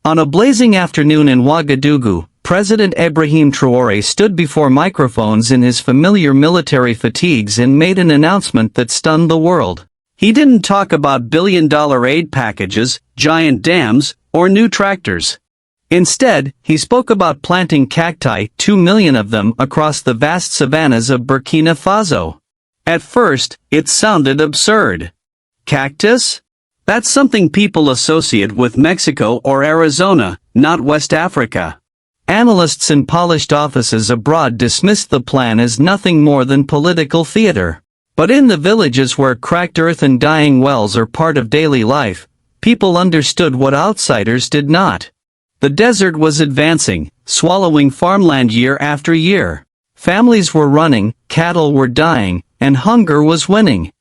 On a blazing afternoon in Ouagadougou, President Ibrahim Traoré stood before microphones in his familiar military fatigues and made an announcement that stunned the world. He didn't talk about billion-dollar aid packages, giant dams, or new tractors. Instead, he spoke about planting cacti, 2 million of them, across the vast savannas of Burkina Faso. At first, it sounded absurd. Cactus? That's something people associate with Mexico or Arizona, not West Africa. Analysts in polished offices abroad dismissed the plan as nothing more than political theater. But in the villages where cracked earth and dying wells are part of daily life, people understood what outsiders did not. The desert was advancing, swallowing farmland year after year. Families were running, cattle were dying, and hunger was winning.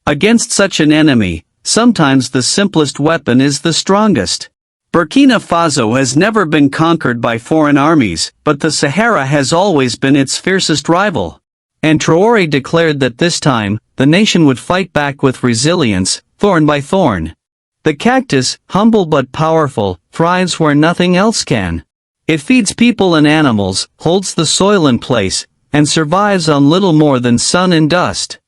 Against such an enemy, sometimes the simplest weapon is the strongest. Burkina Faso has never been conquered by foreign armies, but the Sahara has always been its fiercest rival. And Traoré declared that this time, the nation would fight back with resilience, thorn by thorn. The cactus, humble but powerful, thrives where nothing else can. It feeds people and animals, holds the soil in place, and survives on little more than sun and dust.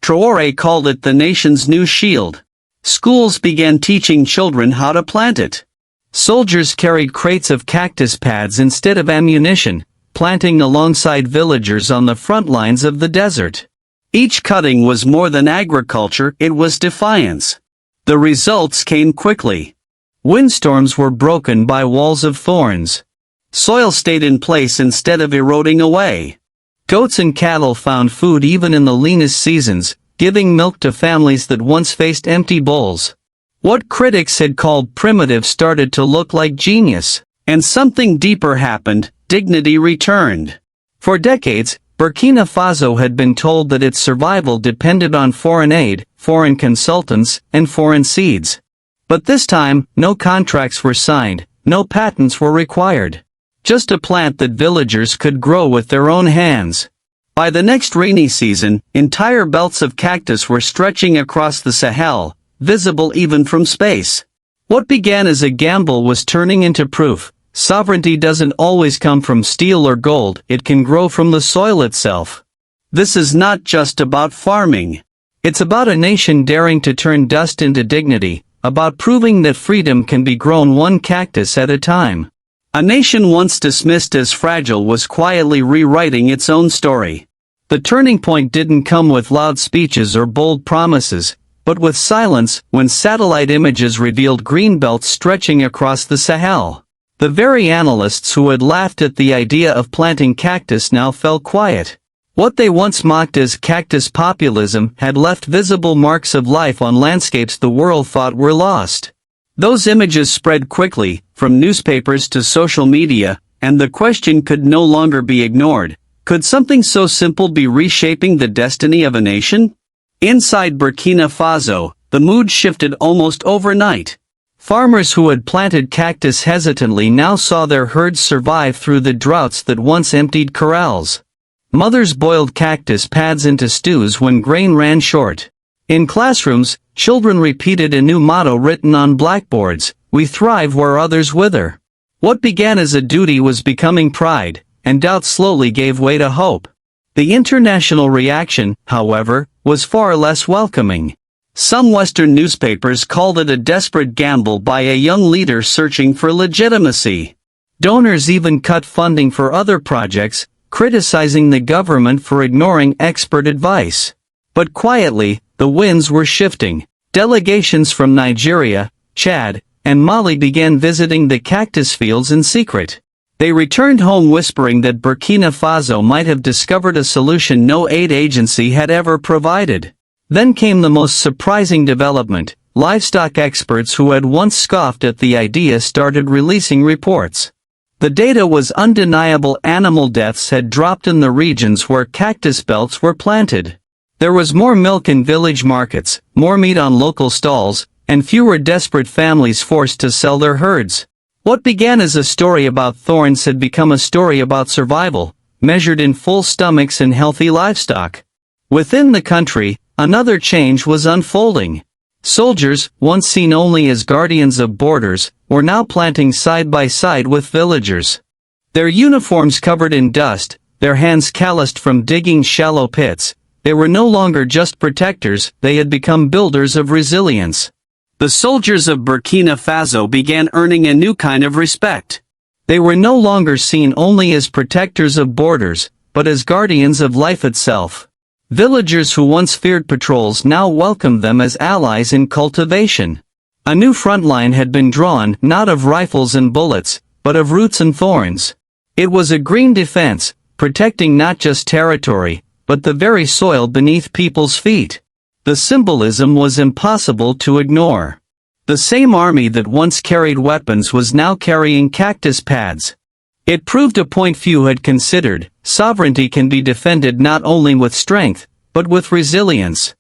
Traoré called it the nation's new shield. Schools began teaching children how to plant it. Soldiers carried crates of cactus pads instead of ammunition, planting alongside villagers on the front lines of the desert. Each cutting was more than agriculture, it was defiance. The results came quickly. Windstorms were broken by walls of thorns. Soil stayed in place instead of eroding away. Goats and cattle found food even in the leanest seasons, giving milk to families that once faced empty bowls. What critics had called primitive started to look like genius. And something deeper happened, dignity returned. For decades, Burkina Faso had been told that its survival depended on foreign aid, foreign consultants, and foreign seeds. But this time, no contracts were signed, no patents were required. Just a plant that villagers could grow with their own hands. By the next rainy season, entire belts of cactus were stretching across the Sahel, visible even from space. What began as a gamble was turning into proof. Sovereignty doesn't always come from steel or gold, it can grow from the soil itself. This is not just about farming. It's about a nation daring to turn dust into dignity, about proving that freedom can be grown one cactus at a time. A nation once dismissed as fragile was quietly rewriting its own story. The turning point didn't come with loud speeches or bold promises, but with silence when satellite images revealed green belts stretching across the Sahel. The very analysts who had laughed at the idea of planting cactus now fell quiet. What they once mocked as cactus populism had left visible marks of life on landscapes the world thought were lost. Those images spread quickly, from newspapers to social media, and the question could no longer be ignored. Could something so simple be reshaping the destiny of a nation? Inside Burkina Faso, the mood shifted almost overnight. Farmers who had planted cactus hesitantly now saw their herds survive through the droughts that once emptied corrals. Mothers boiled cactus pads into stews when grain ran short. In classrooms, children repeated a new motto written on blackboards: "We thrive where others wither." What began as a duty was becoming pride, and doubt slowly gave way to hope. The international reaction, however, was far less welcoming. Some Western newspapers called it a desperate gamble by a young leader searching for legitimacy. Donors even cut funding for other projects, criticizing the government for ignoring expert advice. But quietly, the winds were shifting. Delegations from Nigeria, Chad, and Mali began visiting the cactus fields in secret. They returned home whispering that Burkina Faso might have discovered a solution no aid agency had ever provided. Then came the most surprising development. Livestock experts who had once scoffed at the idea started releasing reports. The data was undeniable. Animal deaths had dropped in the regions where cactus belts were planted. There was more milk in village markets, more meat on local stalls, and fewer desperate families forced to sell their herds. What began as a story about thorns had become a story about survival, measured in full stomachs and healthy livestock. Within the country, another change was unfolding. Soldiers, once seen only as guardians of borders, were now planting side by side with villagers. Their uniforms covered in dust, their hands calloused from digging shallow pits, they were no longer just protectors, they had become builders of resilience. The soldiers of Burkina Faso began earning a new kind of respect. They were no longer seen only as protectors of borders, but as guardians of life itself. Villagers who once feared patrols now welcomed them as allies in cultivation. A new front line had been drawn, not of rifles and bullets, but of roots and thorns. It was a green defense, protecting not just territory, but the very soil beneath people's feet. The symbolism was impossible to ignore. The same army that once carried weapons was now carrying cactus pads. It proved a point few had considered: sovereignty can be defended not only with strength, but with resilience.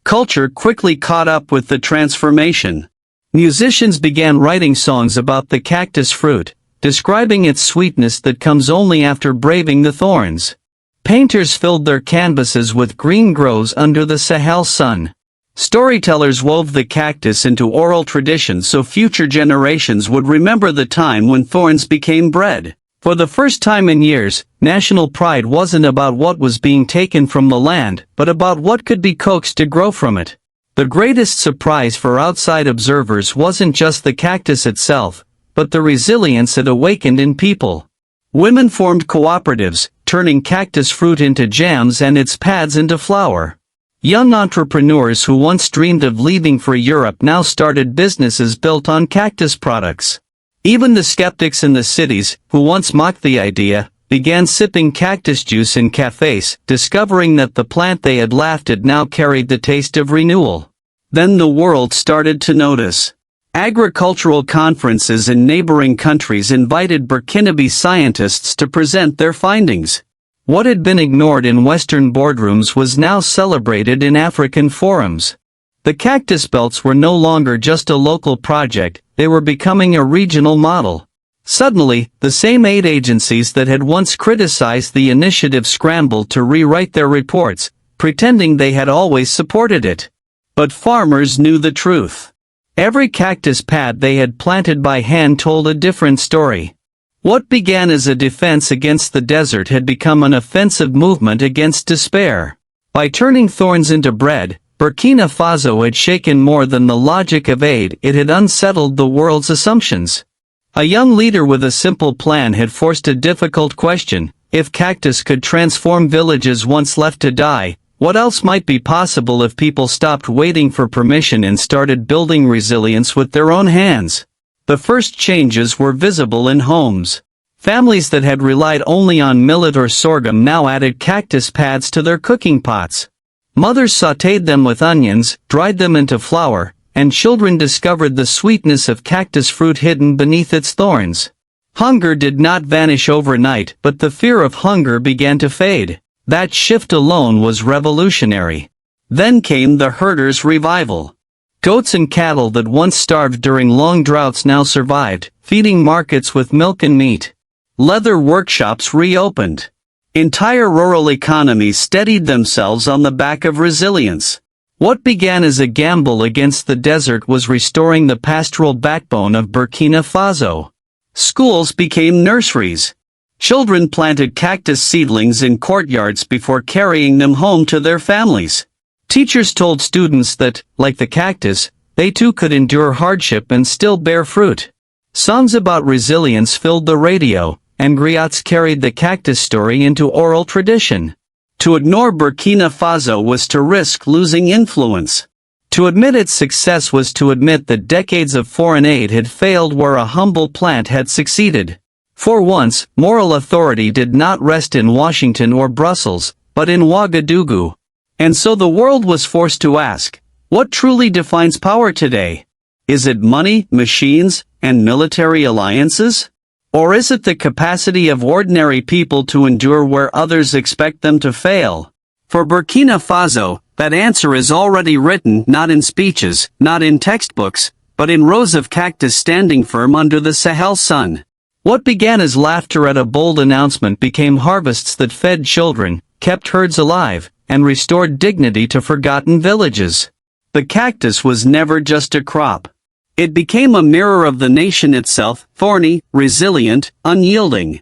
Culture quickly caught up with the transformation. Musicians began writing songs about the cactus fruit, describing its sweetness that comes only after braving the thorns. Painters filled their canvases with green grows under the Sahel sun. Storytellers wove the cactus into oral traditions so future generations would remember the time when thorns became bread. For the first time in years, national pride wasn't about what was being taken from the land, but about what could be coaxed to grow from it. The greatest surprise for outside observers wasn't just the cactus itself, but the resilience it awakened in people. Women formed cooperatives, turning cactus fruit into jams and its pads into flour. Young entrepreneurs who once dreamed of leaving for Europe now started businesses built on cactus products. Even the skeptics in the cities, who once mocked the idea, began sipping cactus juice in cafes, discovering that the plant they had laughed at now carried the taste of renewal. Then the world started to notice. Agricultural conferences in neighboring countries invited Burkinabe scientists to present their findings. What had been ignored in Western boardrooms was now celebrated in African forums. The cactus belts were no longer just a local project, they were becoming a regional model. Suddenly, the same aid agencies that had once criticized the initiative scrambled to rewrite their reports, pretending they had always supported it. But farmers knew the truth. Every cactus pad they had planted by hand told a different story. What began as a defense against the desert had become an offensive movement against despair. By turning thorns into bread, Burkina Faso had shaken more than the logic of aid, it had unsettled the world's assumptions. A young leader with a simple plan had forced a difficult question: if cactus could transform villages once left to die, what else might be possible if people stopped waiting for permission and started building resilience with their own hands? The first changes were visible in homes. Families that had relied only on millet or sorghum now added cactus pads to their cooking pots. Mothers sautéed them with onions, dried them into flour, and children discovered the sweetness of cactus fruit hidden beneath its thorns. Hunger did not vanish overnight, but the fear of hunger began to fade. That shift alone was revolutionary. Then came the herders' revival. Goats and cattle that once starved during long droughts now survived, feeding markets with milk and meat. Leather workshops reopened. Entire rural economies steadied themselves on the back of resilience. What began as a gamble against the desert was restoring the pastoral backbone of Burkina Faso. Schools became nurseries. Children planted cactus seedlings in courtyards before carrying them home to their families. Teachers told students that, like the cactus, they too could endure hardship and still bear fruit. Songs about resilience filled the radio, and griots carried the cactus story into oral tradition. To ignore Burkina Faso was to risk losing influence. To admit its success was to admit that decades of foreign aid had failed where a humble plant had succeeded. For once, moral authority did not rest in Washington or Brussels, but in Ouagadougou. And so the world was forced to ask, what truly defines power today? Is it money, machines, and military alliances? Or is it the capacity of ordinary people to endure where others expect them to fail? For Burkina Faso, that answer is already written, not in speeches, not in textbooks, but in rows of cactus standing firm under the Sahel sun. What began as laughter at a bold announcement became harvests that fed children, kept herds alive, and restored dignity to forgotten villages. The cactus was never just a crop. It became a mirror of the nation itself, thorny, resilient, unyielding.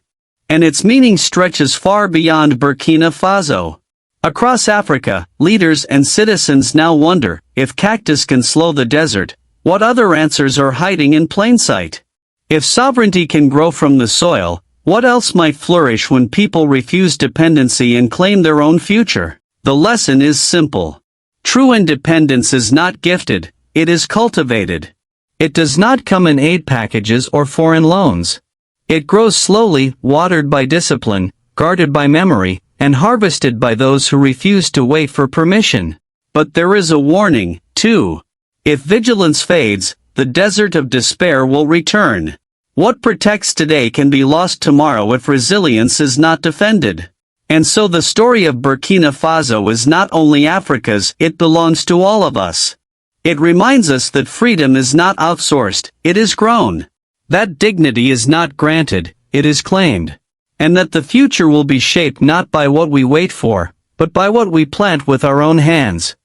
And its meaning stretches far beyond Burkina Faso. Across Africa, leaders and citizens now wonder, if cactus can slow the desert, what other answers are hiding in plain sight? If sovereignty can grow from the soil, what else might flourish when people refuse dependency and claim their own future? The lesson is simple. True independence is not gifted, it is cultivated. It does not come in aid packages or foreign loans. It grows slowly, watered by discipline, guarded by memory, and harvested by those who refuse to wait for permission. But there is a warning, too. If vigilance fades, the desert of despair will return. What protects today can be lost tomorrow if resilience is not defended. And so the story of Burkina Faso is not only Africa's, it belongs to all of us. It reminds us that freedom is not outsourced, it is grown. That dignity is not granted, it is claimed. And that the future will be shaped not by what we wait for, but by what we plant with our own hands.